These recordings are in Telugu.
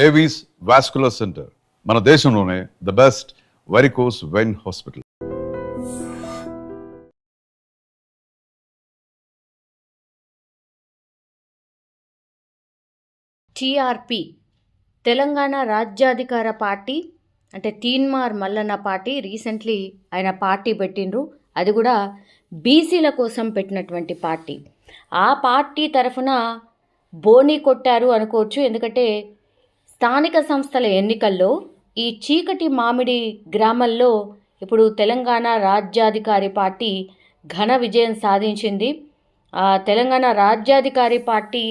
ఏవీస్ వాస్కులర్ సెంటర్, మన దేశంలోనే the best varicose vein hospital. TRP Telangana Rajyadhikara party, అంటే తీన్మార్ మల్లన్న పార్టీ. రీసెంట్లీ ఆయన పార్టీ పెట్టిండ్రు, అది కూడా బీసీల కోసం పెట్టినటువంటి పార్టీ. ఆ పార్టీ తరఫున బోని కొట్టారు అనుకోవచ్చు. ఎందుకంటే స్థానిక సంస్థల ఎన్నికల్లో ఈ చీకటి మామిడి గ్రామంలో ఇప్పుడు తెలంగాణ రాజ్యాధికారి పార్టీ ఘన విజయం సాధించింది. తెలంగాణ రాజ్యాధికారి పార్టీ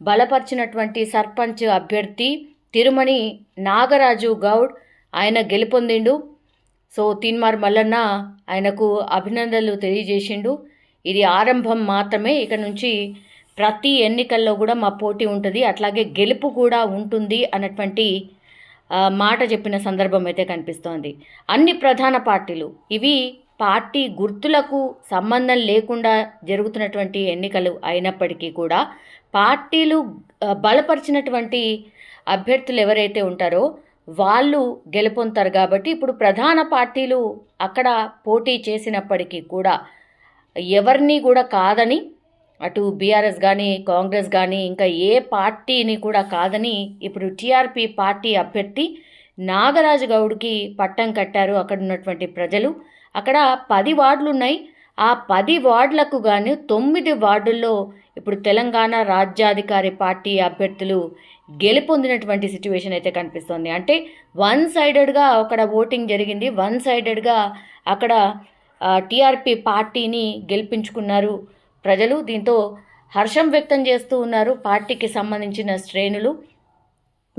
బలపరిచినటువంటి సర్పంచ్ అభ్యర్థి తిరుమణి నాగరాజు గౌడ్ ఆయన గెలుపొందిండు. సో తీన్మార్ మల్లన్న ఆయనకు అభినందనలు తెలియజేసిండు. ఇది ఆరంభం మాత్రమే, ఇక నుంచి ప్రతి ఎన్నికల్లో కూడా మా పోటీ ఉంటుంది, అట్లాగే గెలుపు కూడా ఉంటుంది అన్నటువంటి మాట చెప్పిన సందర్భం అయితే కనిపిస్తోంది. అన్ని ప్రధాన పార్టీలు, ఇవి పార్టీ గుర్తులకు సంబంధం లేకుండా జరుగుతున్నటువంటి ఎన్నికలు అయినప్పటికీ కూడా పార్టీలు బలపరిచినటువంటి అభ్యర్థులు ఎవరైతే ఉంటారో వాళ్ళు గెలుపొందుతారు. కాబట్టి ఇప్పుడు ప్రధాన పార్టీలు అక్కడ పోటీ చేసినప్పటికీ కూడా ఎవరిని కూడా కాదని, అటు బీఆర్ఎస్ కానీ కాంగ్రెస్ కానీ ఇంకా ఏ పార్టీని కూడా కాదని ఇప్పుడు టీఆర్పీ పార్టీ అభ్యర్థి నాగరాజు గౌడ్కి పట్టం కట్టారు అక్కడ ఉన్నటువంటి ప్రజలు. అక్కడ 10 వార్డులు ఉన్నాయి. ఆ 10 వార్డులకు గాను 9 వార్డుల్లో ఇప్పుడు తెలంగాణ రాజ్యాధికారి పార్టీ అభ్యర్థులు గెలుపొందినటువంటి సిచ్యువేషన్ అయితే కనిపిస్తోంది. అంటే వన్ సైడెడ్గా అక్కడ ఓటింగ్ జరిగింది, వన్ సైడెడ్గా అక్కడ టీఆర్పీ పార్టీని గెలిపించుకున్నారు ప్రజలు. దీంతో హర్షం వ్యక్తం చేస్తూ ఉన్నారు పార్టీకి సంబంధించిన శ్రేణులు.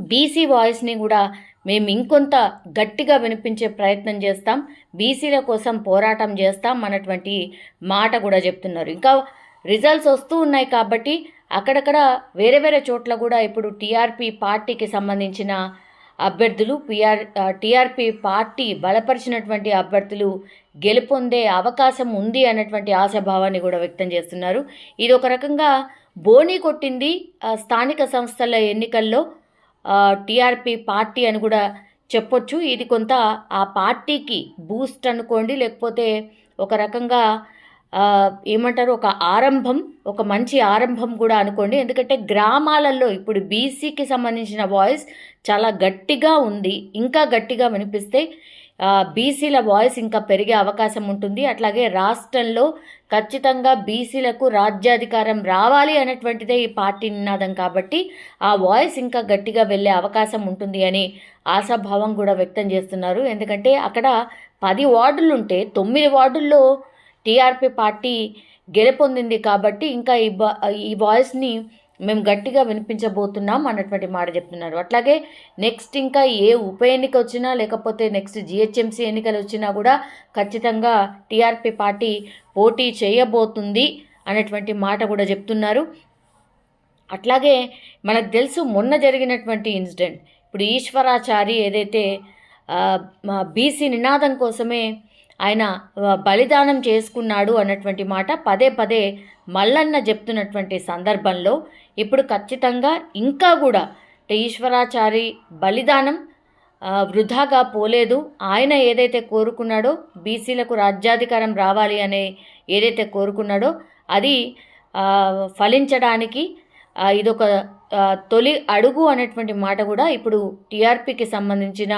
బీసీ వాయిస్ని కూడా మేము ఇంకొంత గట్టిగా వినిపించే ప్రయత్నం చేస్తాం, బీసీల కోసం పోరాటం చేస్తాం అన్నటువంటి మాట కూడా చెప్తున్నారు. ఇంకా రిజల్ట్స్ వస్తూ ఉన్నాయి కాబట్టి అక్కడక్కడ వేరే వేరే చోట్ల కూడా ఇప్పుడు టీఆర్పీ పార్టీకి సంబంధించిన అభ్యర్థులు, టీఆర్పీ పార్టీ బలపరిచినటువంటి అభ్యర్థులు గెలుపొందే అవకాశం ఉంది అన్నటువంటి ఆశాభావాన్ని కూడా వ్యక్తం చేస్తున్నారు. ఇది ఒక రకంగా బోని కొట్టింది స్థానిక సంస్థల ఎన్నికల్లో టీఆర్పీ పార్టీ అని కూడా చెప్పొచ్చు. ఇది కొంత ఆ పార్టీకి బూస్ట్ అనుకోండి, లేకపోతే ఒక రకంగా ఏమంటారు, ఒక ఆరంభం, ఒక మంచి ఆరంభం కూడా అనుకోండి. ఎందుకంటే గ్రామాలలో ఇప్పుడు బీసీకి సంబంధించిన వాయిస్ చాలా గట్టిగా ఉంది, ఇంకా గట్టిగా వినిపిస్తే బీసీల వాయిస్ ఇంకా పెరిగే అవకాశం ఉంటుంది. అట్లాగే రాష్ట్రంలో ఖచ్చితంగా బీసీలకు రాజ్యాధికారం రావాలి అనేటువంటిదే ఈ పార్టీ నినాదం కాబట్టి ఆ వాయిస్ ఇంకా గట్టిగా వెళ్ళే అవకాశం ఉంటుంది అని ఆశాభావం కూడా వ్యక్తం చేస్తున్నారు. ఎందుకంటే అక్కడ 10 వార్డులు ఉంటే 9 వార్డుల్లో టీఆర్పీ పార్టీ గెలుపొందింది కాబట్టి ఇంకా ఈ వాయిస్ని మేము గట్టిగా వినిపించబోతున్నాం అన్నటువంటి మాట చెప్తున్నారు. అట్లాగే నెక్స్ట్ ఇంకా ఏ ఉప ఎన్నిక వచ్చినా, లేకపోతే నెక్స్ట్ జిహెచ్ఎంసీ ఎన్నికలు వచ్చినా కూడా ఖచ్చితంగా టీఆర్పీ పార్టీ పోటీ చేయబోతుంది అన్నటువంటి మాట కూడా చెప్తున్నారు. అట్లాగే మనకు తెలుసు మొన్న జరిగినటువంటి ఇన్సిడెంట్, ఇప్పుడు ఈశ్వరాచారి ఏదైతే బీసీ నినాదం కోసమే ఆయన బలిదానం చేసుకున్నాడు అన్నటువంటి మాట పదే పదే మల్లన్న చెప్తున్నటువంటి సందర్భంలో ఇప్పుడు ఖచ్చితంగా ఇంకా కూడా ఈశ్వరాచారి బలిదానం వృధాగా పోలేదు. ఆయన ఏదైతే కోరుకున్నాడో బీసీలకు రాజ్యాధికారం రావాలి అనే ఏదైతే కోరుకున్నాడో అది ఫలించడానికి ఇదొక తొలి అడుగు అనేటువంటి మాట కూడా ఇప్పుడు టీఆర్పీకి సంబంధించిన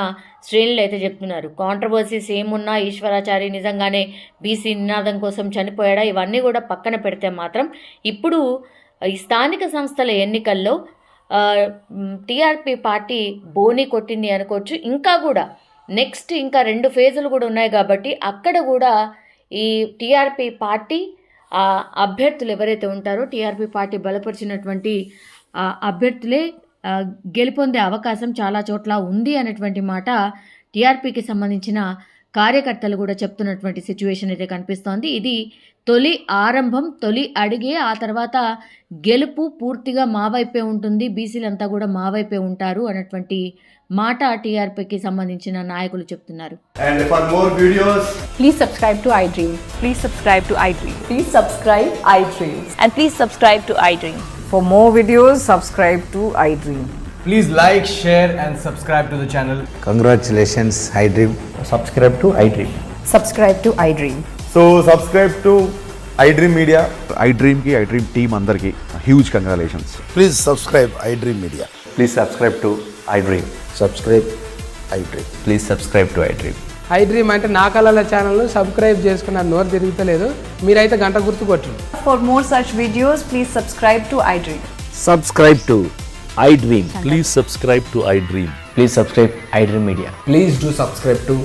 శ్రేణులు అయితే చెప్తున్నారు. కాంట్రవర్సీస్ ఏమున్నా ఈశ్వరాచారి నిజంగానే బీసీ నినాదం కోసం చనిపోయాడా, ఇవన్నీ కూడా పక్కన పెడితే మాత్రం ఇప్పుడు ఈ స్థానిక సంస్థల ఎన్నికల్లో టీఆర్పీ పార్టీ బోని కొట్టింది అనుకోవచ్చు. ఇంకా కూడా నెక్స్ట్ ఇంకా 2 ఫేజులు కూడా ఉన్నాయి కాబట్టి అక్కడ కూడా ఈ టీఆర్పీ పార్టీ అభ్యర్థులు ఎవరైతే ఉంటారో టీఆర్పీ పార్టీ బలపరిచినటువంటి అభ్యర్థులే గెలుపొందే అవకాశం చాలా చోట్ల ఉంది అనేటువంటి మాట టీఆర్పీకి సంబంధించిన కార్యకర్తలు కూడా చెప్తున్నటువంటి సిచ్యువేషన్ అయితే కనిపిస్తోంది. ఇది తొలి ఆరంభం, తొలి అడిగే. ఆ తర్వాత గెలుపు పూర్తిగా మా వైపే ఉంటుంది, బీసీలంతా కూడా మా వైపే ఉంటారు అన్నటువంటి మాట టీఆర్పీకి సంబంధించిన నాయకులు చెప్తున్నారు. And for more videos, please subscribe to iDream. Please subscribe to iDream. Please subscribe iDream. And please subscribe to iDream. For more videos, subscribe to iDream. Please like, share, and subscribe to the channel. Congratulations, iDream. Subscribe to iDream. Subscribe to iDream. So subscribe to iDream Media. iDream की iDream team अंदर की huge congratulations. Please subscribe iDream Media. Please subscribe to iDream. Subscribe iDream. Please subscribe to iDream. iDream అంటే నా కళల ఛానల్ సబ్స్క్రైబ్ చేసుకున్నారు, నోరు తిరుగుతలేదు. మీరైతే గంట గుర్తు కొట్టండి. For more such videos, please subscribe to iDream. Subscribe to iDream. Please subscribe to iDream. Please subscribe iDream Media. Please do subscribe to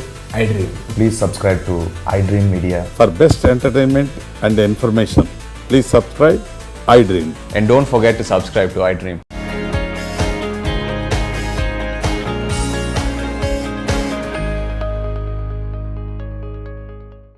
iDream. Please subscribe to iDream Media. For best entertainment and information, please subscribe iDream. And don't forget to subscribe to iDream.